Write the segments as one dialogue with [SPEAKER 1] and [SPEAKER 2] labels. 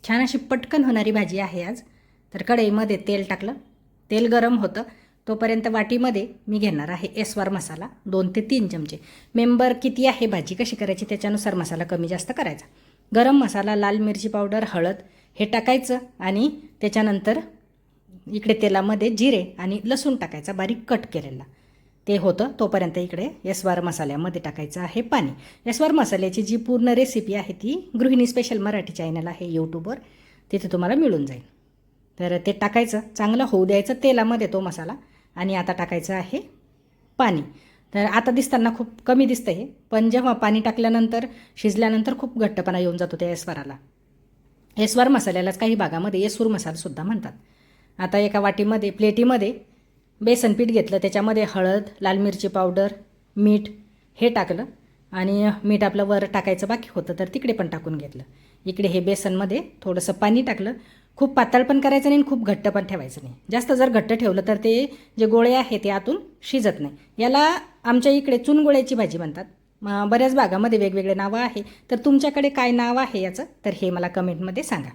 [SPEAKER 1] छान अशी पटकन होणारी भाजी आहे आज. तर कढईमध्ये तेल टाकलं, तेल गरम होतं तोपर्यंत वाटीमध्ये मी घेणार आहे एस्वार मसाला 2 ते 3 चमचे. मेंबर किती आहे, भाजी कशी करायची त्याच्यानुसार मसाला कमी जास्त करायचा. गरम मसाला, लाल मिरची पावडर, हळद हे टाकायचं आणि त्याच्यानंतर इकडे तेलामध्ये जिरे आणि लसूण टाकायचा बारीक कट केलेला. ते होतं तोपर्यंत इकडे एस्वार मसाल्यामध्ये टाकायचं आहे पाणी. एस्वार मसाल्याची जी पूर्ण रेसिपी आहे ती गृहिणी स्पेशल मराठी चॅनल आहे यूट्यूबवर, तिथे तुम्हाला मिळून जाईल. तर ते टाकायचं, चांगलं होऊ द्यायचं तेलामध्ये तो मसाला. आणि आता टाकायचं आहे पाणी. तर आता दिसताना खूप कमी दिसतं हे, पण जेव्हा पाणी टाकल्यानंतर शिजल्यानंतर खूप घट्टपणा येऊन जातो त्या एस्वाराला. एस्वार मसाल्यालाच काही भागामध्ये येसूर मसालासुद्धा म्हणतात. आता एका वाटीमध्ये प्लेटीमध्ये बेसन पीठ घेतलं, त्याच्यामध्ये हळद, लाल मिरची पावडर, मीठ हे टाकलं आणि मीठ आपलं वर टाकायचं बाकी होतं तर तिकडे पण टाकून घेतलं. इकडे हे बेसनमध्ये थोडंसं पाणी टाकलं. खूप पातळ पण करायचं नाही आणि खूप घट्ट पण ठेवायचं नाही. जास्त जर घट्ट ठेवलं तर ते जे गोळे आहे ते आतून शिजत नाही. याला आमच्या इकडे चुनगोळ्याची भाजी म्हणतात. बऱ्याच भागामध्ये वेगवेगळे नावं आहे, तर तुमच्याकडे काय नाव आहे याचं तर हे मला कमेंटमध्ये सांगा.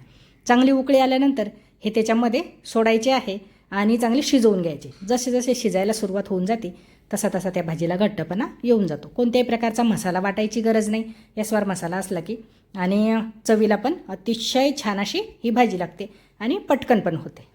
[SPEAKER 1] चांगली उकळी आल्यानंतर हे त्याच्यामध्ये सोडायचे आहे आणि चांगली शिजवून घ्यायची. जसे जसे शिजायला सुरुवात होऊन जाते तसा तसा त्या भाजीला घट्टपणा येऊन जातो. कोणत्याही प्रकारचा मसाला वाटायची गरज नाही एस्वार मसाला असला की. आणि चवीला पण अतिशय छान अशी ही भाजी लागते आणि पटकन पण होते.